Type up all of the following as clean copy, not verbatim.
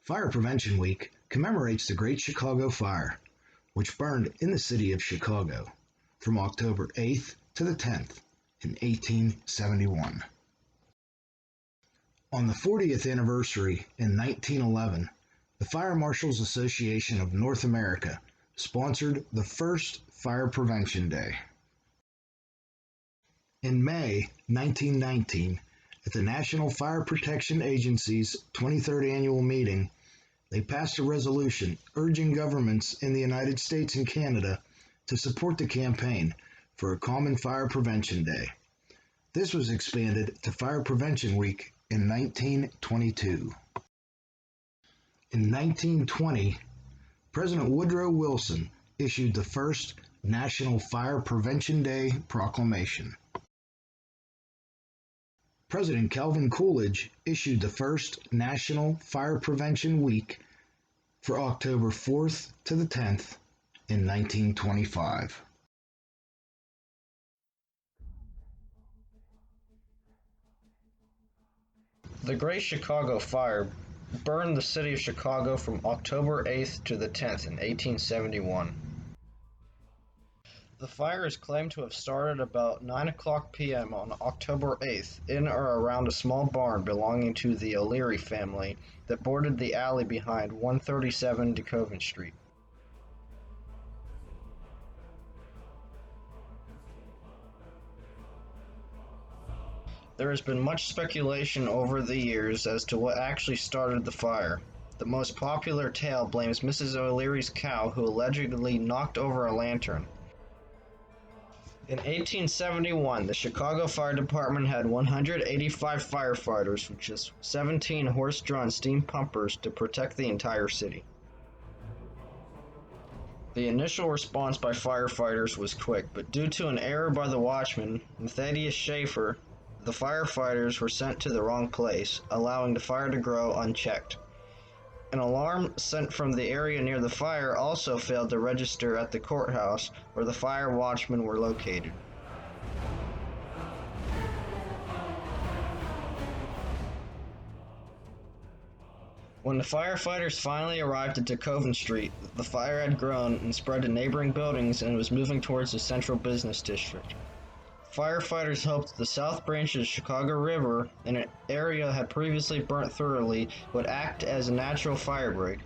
Fire Prevention Week commemorates the Great Chicago Fire, which burned in the city of Chicago from October 8th to the 10th in 1871. On the 40th anniversary in 1911, the Fire Marshals Association of North America sponsored the first Fire Prevention Day. In May 1919, at the National Fire Protection Agency's 23rd annual meeting, they passed a resolution urging governments in the United States and Canada to support the campaign for a common Fire Prevention Day. This was expanded to Fire Prevention Week in 1922. In 1920, President Woodrow Wilson issued the first National Fire Prevention Day proclamation. President Calvin Coolidge issued the first National Fire Prevention Week for October 4th to the 10th in 1925. The Great Chicago Fire burned the city of Chicago from October 8th to the 10th in 1871. The fire is claimed to have started about 9:00 p.m. on October 8th in or around a small barn belonging to the O'Leary family that bordered the alley behind 137 DeKoven Street. There has been much speculation over the years as to what actually started the fire. The most popular tale blames Mrs. O'Leary's cow, who allegedly knocked over a lantern. In 1871, the Chicago Fire Department had 185 firefighters with just 17 horse-drawn steam pumpers to protect the entire city. The initial response by firefighters was quick, but due to an error by the watchman, Thaddeus Schaefer, the firefighters were sent to the wrong place, allowing the fire to grow unchecked. An alarm sent from the area near the fire also failed to register at the courthouse where the fire watchmen were located. When the firefighters finally arrived at DeKoven Street, the fire had grown and spread to neighboring buildings and was moving towards the central business district. Firefighters hoped the South Branch of the Chicago River, an area had previously burnt thoroughly, would act as a natural firebreak.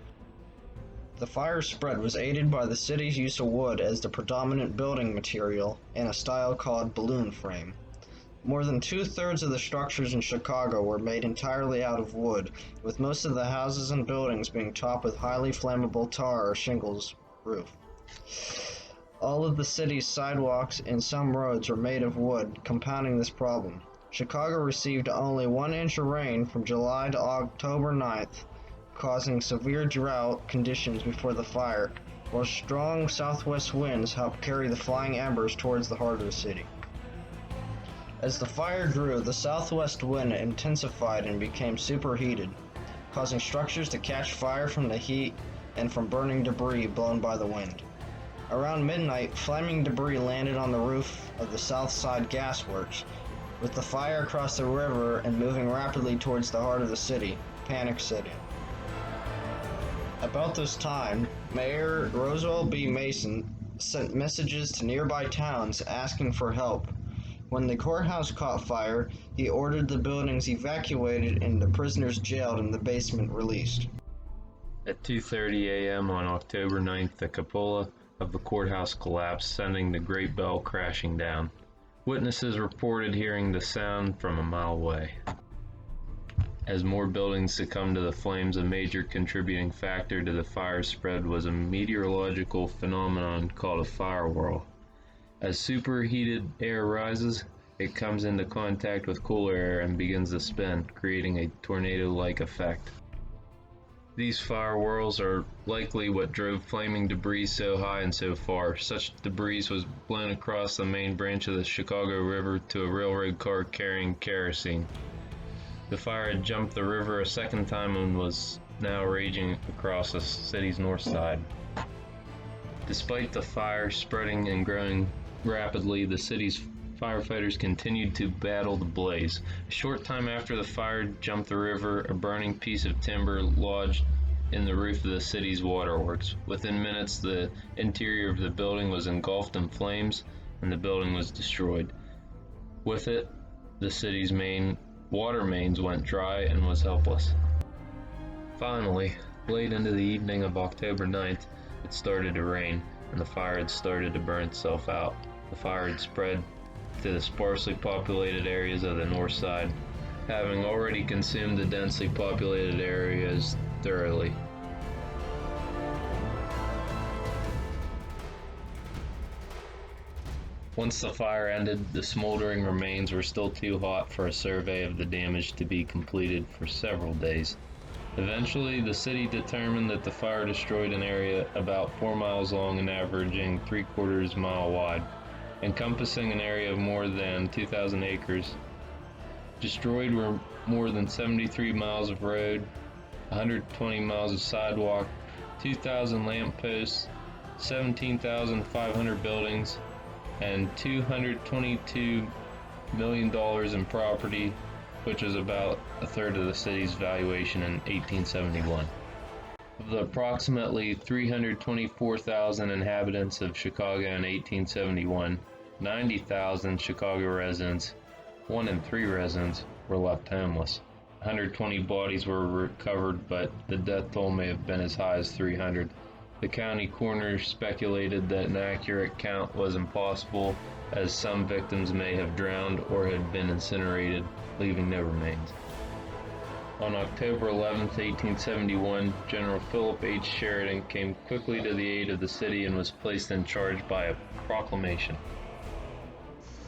The fire spread was aided by the city's use of wood as the predominant building material in a style called balloon frame. More than 2/3 of the structures in Chicago were made entirely out of wood, with most of the houses and buildings being topped with highly flammable tar or shingles roof. All of the city's sidewalks and some roads were made of wood, compounding this problem. Chicago received only 1 inch of rain from July to October 9th, causing severe drought conditions before the fire, while strong southwest winds helped carry the flying embers towards the heart of the city. As the fire grew, the southwest wind intensified and became superheated, causing structures to catch fire from the heat and from burning debris blown by the wind. Around midnight, flaming debris landed on the roof of the South Side Gas Works. With the fire across the river and moving rapidly towards the heart of the city, panic set in. About this time, Mayor Roswell B. Mason sent messages to nearby towns asking for help. When the courthouse caught fire, he ordered the buildings evacuated and the prisoners jailed in the basement released. At 2:30 a.m. on October 9th, the cupola of the courthouse collapsed, sending the great bell crashing down. Witnesses reported hearing the sound from a mile away. As more buildings succumbed to the flames, a major contributing factor to the fire spread was a meteorological phenomenon called a fire whirl. As superheated air rises, it comes into contact with cooler air and begins to spin, creating a tornado-like effect. These fire whirls are likely what drove flaming debris so high and so far. Such debris was blown across the main branch of the Chicago River to a railroad car carrying kerosene. The fire had jumped the river a second time and was now raging across the city's north side. Despite the fire spreading and growing rapidly, the city's firefighters continued to battle the blaze. A short time after the fire jumped the river, a burning piece of timber lodged in the roof of the city's waterworks. Within minutes, the interior of the building was engulfed in flames and the building was destroyed. With it, the city's main water mains went dry and was helpless. Finally, late into the evening of October 9th, it started to rain, and the fire had started to burn itself out. The fire had spread to the sparsely populated areas of the north side, having already consumed the densely populated areas thoroughly. Once the fire ended, the smoldering remains were still too hot for a survey of the damage to be completed for several days. Eventually, the city determined that the fire destroyed an area about 4 miles long and averaging 3/4 mile wide, encompassing an area of more than 2,000 acres. Destroyed were more than 73 miles of road, 120 miles of sidewalk, 2,000 lamp posts, 17,500 buildings, and $222 million in property, which was about a third of the city's valuation in 1871. Of the approximately 324,000 inhabitants of Chicago in 1871, 90,000 Chicago residents, 1 in 3 residents, were left homeless. 120 bodies were recovered, but the death toll may have been as high as 300. The county coroner speculated that an accurate count was impossible, as some victims may have drowned or had been incinerated, leaving no remains. On October 11, 1871, General Philip H. Sheridan came quickly to the aid of the city and was placed in charge by a proclamation.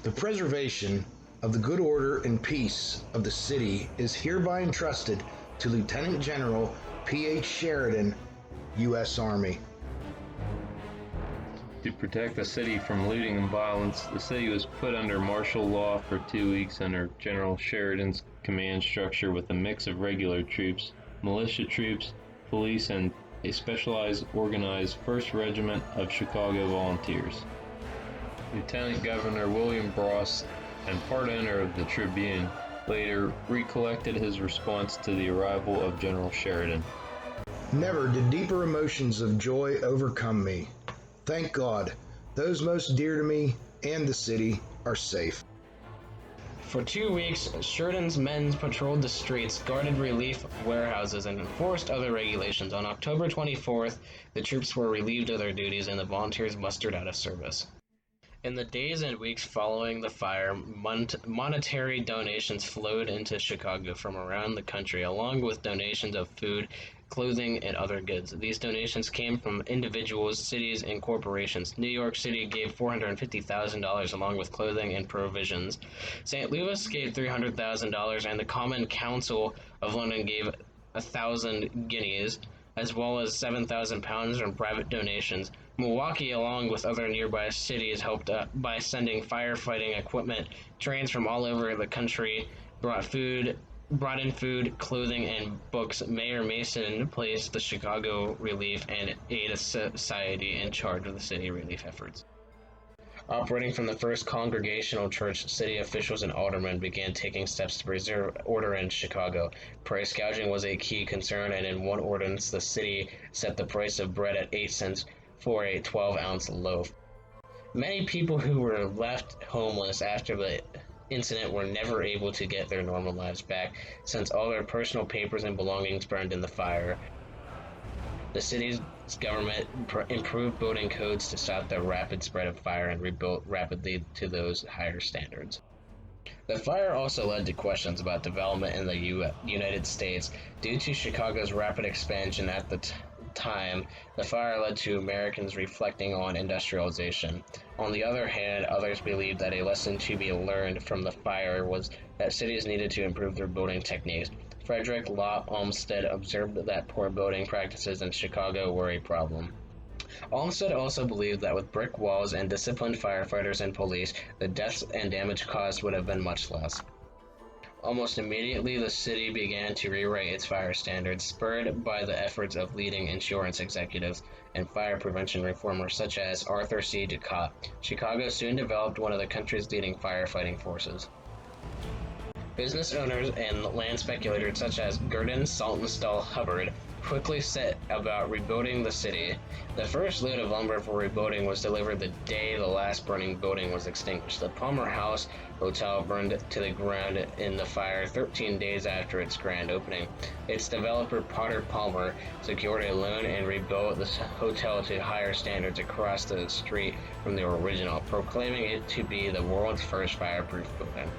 The preservation of the good order and peace of the city is hereby entrusted to Lieutenant General P.H. Sheridan, U.S. Army. To protect the city from looting and violence, the city was put under martial law for 2 weeks under General Sheridan's command structure with a mix of regular troops, militia troops, police, and a specialized organized 1st Regiment of Chicago Volunteers. Lieutenant Governor William Bross, and part owner of the Tribune, later recollected his response to the arrival of General Sheridan. Never did deeper emotions of joy overcome me. Thank God, those most dear to me and the city are safe. For 2 weeks, Sheridan's men patrolled the streets, guarded relief warehouses, and enforced other regulations. On October 24th, the troops were relieved of their duties and the volunteers mustered out of service. In the days and weeks following the fire, monetary donations flowed into Chicago from around the country, along with donations of food, clothing, and other goods. These donations came from individuals, cities, and corporations. New York City gave $450,000 along with clothing and provisions. St. Louis gave $300,000, and the Common Council of London gave 1,000 guineas, as well as 7,000 pounds from private donations. Milwaukee, along with other nearby cities, helped by sending firefighting equipment. Trains from all over the country brought in food, clothing, and books. Mayor Mason placed the Chicago Relief and Aid Society in charge of the city relief efforts. Operating from the First Congregational Church, city officials and aldermen began taking steps to preserve order in Chicago. Price gouging was a key concern, and in one ordinance, the city set the price of bread at 8 cents for a 12-ounce loaf. Many people who were left homeless after the incident were never able to get their normal lives back, since all their personal papers and belongings burned in the fire. The city's government improved building codes to stop the rapid spread of fire and rebuilt rapidly to those higher standards. The fire also led to questions about development in the United States. Due to Chicago's rapid expansion at the time, the fire led to Americans reflecting on industrialization. On the other hand, others believed that a lesson to be learned from the fire was that cities needed to improve their building techniques. Frederick Law Olmsted observed that poor building practices in Chicago were a problem. Olmsted also believed that with brick walls and disciplined firefighters and police, the deaths and damage caused would have been much less. Almost immediately, the city began to rewrite its fire standards, spurred by the efforts of leading insurance executives and fire prevention reformers such as Arthur C. Ducott. Chicago soon developed one of the country's leading firefighting forces. Business owners and land speculators such as Gurdon Saltonstall Hubbard quickly set about rebuilding the city. The first load of lumber for rebuilding was delivered the day the last burning building was extinguished. The Palmer House Hotel burned to the ground in the fire 13 days after its grand opening. Its developer, Potter Palmer, secured a loan and rebuilt the hotel to higher standards across the street from the original, proclaiming it to be the world's first fireproof building.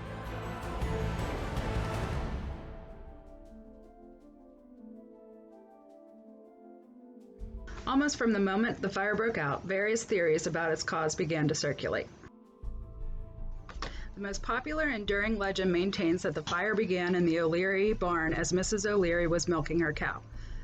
Almost from the moment the fire broke out, various theories about its cause began to circulate. The most popular enduring legend maintains that the fire began in the O'Leary barn as Mrs. O'Leary was milking her cow.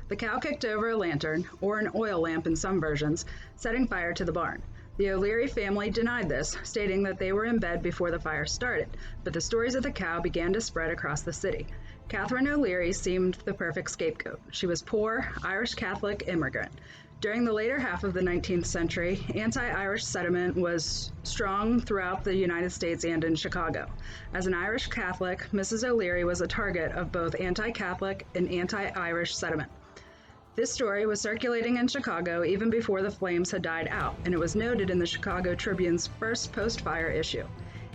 The cow kicked over a lantern, or an oil lamp in some versions, setting fire to the barn. The O'Leary family denied this, stating that they were in bed before the fire started, but the stories of the cow began to spread across the city. Catherine O'Leary seemed the perfect scapegoat. She was poor, Irish Catholic immigrant. During the later half of the 19th century, anti-Irish sentiment was strong throughout the United States and in Chicago. As an Irish Catholic, Mrs. O'Leary was a target of both anti-Catholic and anti-Irish sentiment. This story was circulating in Chicago even before the flames had died out, and it was noted in the Chicago Tribune's first post-fire issue.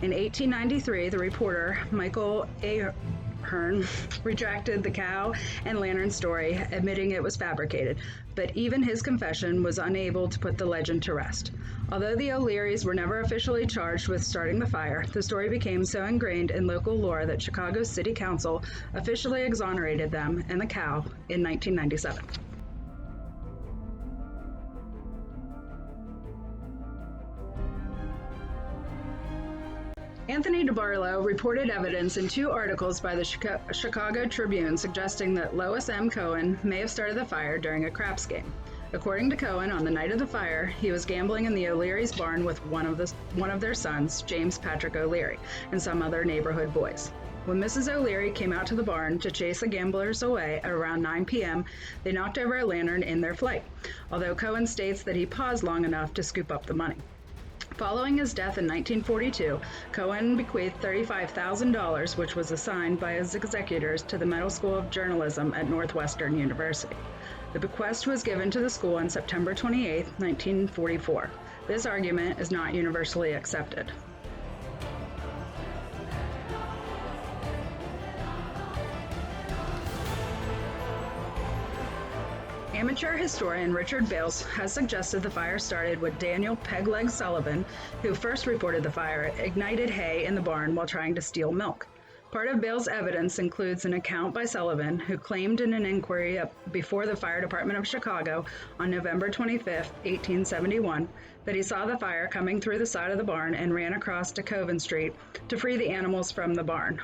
In 1893, the reporter Michael Ahern retracted the cow and lantern story, admitting it was fabricated, but even his confession was unable to put the legend to rest. Although the O'Learys were never officially charged with starting the fire, the story became so ingrained in local lore that Chicago's City Council officially exonerated them and the cow in 1997. Anthony DeBarlo reported evidence in 2 articles by the Chicago Tribune suggesting that Lois M. Cohen may have started the fire during a craps game. According to Cohen, on the night of the fire, he was gambling in the O'Leary's barn with one of their sons, James Patrick O'Leary, and some other neighborhood boys. When Mrs. O'Leary came out to the barn to chase the gamblers away at around 9 p.m., they knocked over a lantern in their flight, although Cohen states that he paused long enough to scoop up the money. Following his death in 1942, Cohen bequeathed $35,000, which was assigned by his executors to the Medill School of Journalism at Northwestern University. The bequest was given to the school on September 28, 1944. This argument is not universally accepted. Amateur historian Richard Bales has suggested the fire started with Daniel Pegleg Sullivan, who first reported the fire, ignited hay in the barn while trying to steal milk. Part of Bales' evidence includes an account by Sullivan, who claimed in an inquiry before the Fire Department of Chicago on November 25, 1871, that he saw the fire coming through the side of the barn and ran across to Coven Street to free the animals from the barn,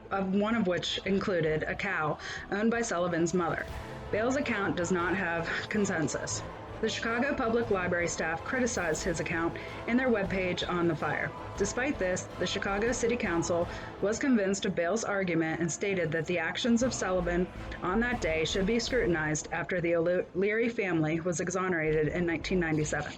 one of which included a cow owned by Sullivan's mother. Bales' account does not have consensus. The Chicago Public Library staff criticized his account in their webpage on the fire. Despite this, the Chicago City Council was convinced of Bales' argument and stated that the actions of Sullivan on that day should be scrutinized after the O'Leary family was exonerated in 1997.